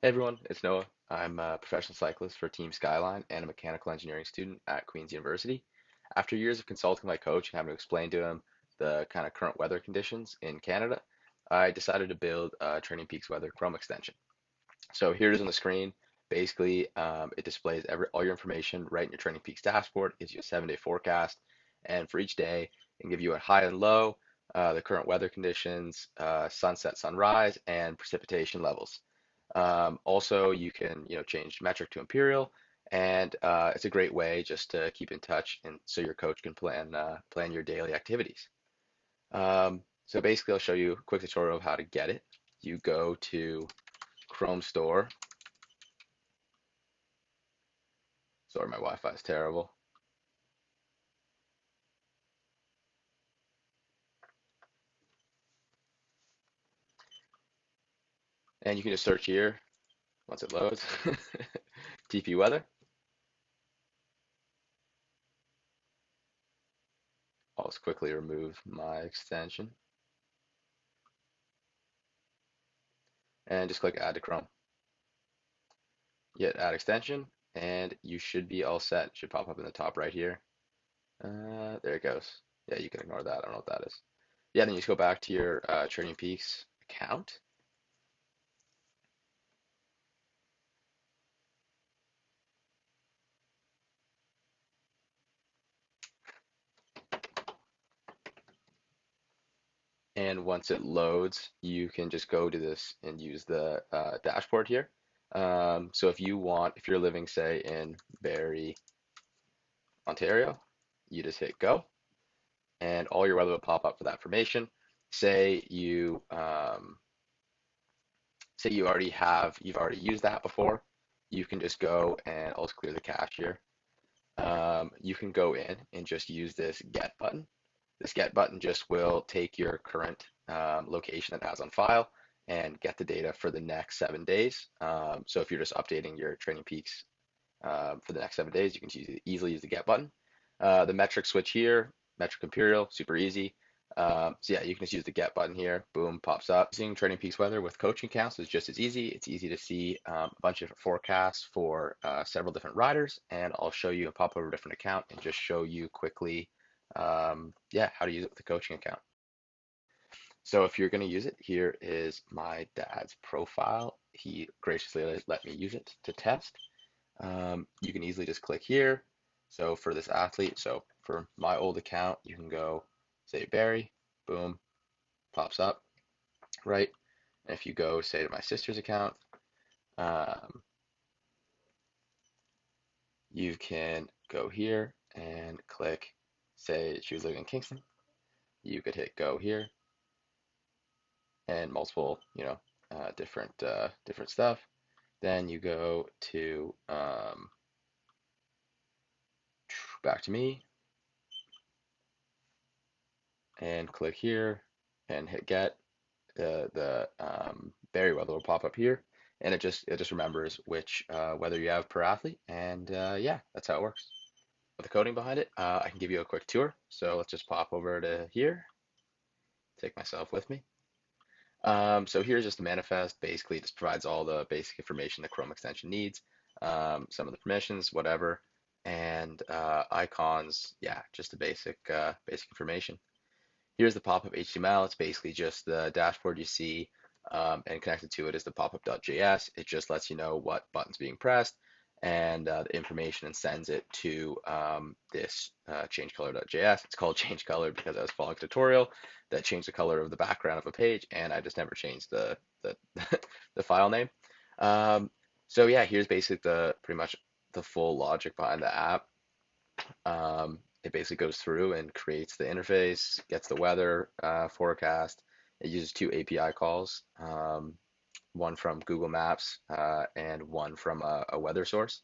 Hey everyone, it's Noah. I'm a professional cyclist for Team Skyline and a mechanical engineering student at Queen's University. After years of consulting my coach and having to explain to him the kind of current weather conditions in Canada, I decided to build a Training Peaks weather Chrome extension. So here it is on the screen. Basically, it displays all your information right in your Training Peaks dashboard. It gives you a 7-day forecast, and for each day, it can give you a high and low, the current weather conditions, sunset, sunrise, and precipitation levels. Also, you can change metric to imperial, and it's a great way just to keep in touch, and so your coach can plan your daily activities. So basically, I'll show you a quick tutorial of how to get it. You go to Chrome Store. Sorry, my Wi-Fi is terrible. And you can just search here once it loads. TP weather. I'll just quickly remove my extension and just click add to Chrome. Hit add extension and you should be all set. It should pop up in the top right here. There it goes. Yeah, you can ignore that. I don't know what that is. Yeah, then you just go back to your Trading Peaks account. And once it loads, you can just go to this and use the dashboard here. So if you're living, say, in Barrie, Ontario, you just hit go, and all your weather will pop up for that information. Say you've already used that before, you can just go and I'll just clear the cache here. You can go in and just use this get button. This get button just will take your current location that it has on file and get the data for the next 7 days. So if you're just updating your Training Peaks for the next 7 days, you can easily use the get button. The metric switch here, metric imperial, super easy. So yeah, you can just use the get button here. Boom, pops up. Using Training Peaks weather with coaching accounts is just as easy. It's easy to see a bunch of different forecasts for several different riders, and I'll show you a pop over a different account and just show you quickly, yeah, how to use it with the coaching account. So if you're going to use it, here is my dad's profile. He graciously let me use it to test. You can easily just click here. So for this athlete, so for my old account, you can go say Barry, boom, pops up, right? And if you go say to my sister's account, um, you can go here and click, say she was living in Kingston. You could hit go here and multiple, different stuff. Then you go to back to me and click here and hit get. The Barry weather will pop up here, and it just remembers which weather you have per athlete, and yeah, that's how it works. With the coding behind it, I can give you a quick tour. So let's just pop over to here, take myself with me. So here's just the manifest. Basically, it just provides all the basic information the Chrome extension needs, some of the permissions, whatever, and icons. Yeah, just the basic information. Here's the pop-up HTML. It's basically just the dashboard you see, and connected to it is the popup.js. It just lets you know what button's being pressed and the information and sends it to this changecolor.js. It's called change color because I was following a tutorial that changed the color of the background of a page, and I just never changed the the file name. Um, so yeah, here's basically the pretty much the full logic behind the app. It basically goes through and creates the interface, gets the weather forecast. It uses two API calls, one from Google Maps and one from a weather source.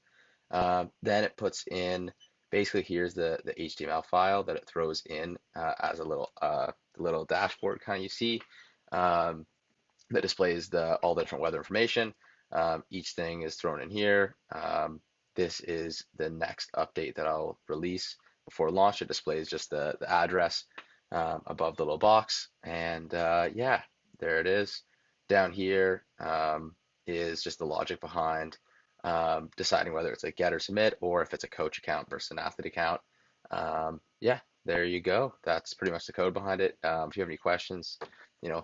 Then it puts in basically here's the HTML file that it throws in as a little dashboard kind of you see that displays all the different weather information. Each thing is thrown in here. This is the next update that I'll release before launch. It displays just the address above the little box. And yeah, there it is. Down here, is just the logic behind deciding whether it's a get or submit or if it's a coach account versus an athlete account. Yeah, there you go. That's pretty much the code behind it. If you have any questions,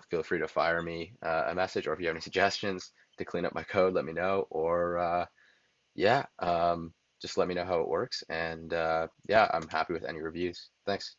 feel free to fire me a message, or if you have any suggestions to clean up my code, let me know. Or yeah, just let me know how it works. And yeah, I'm happy with any reviews. Thanks.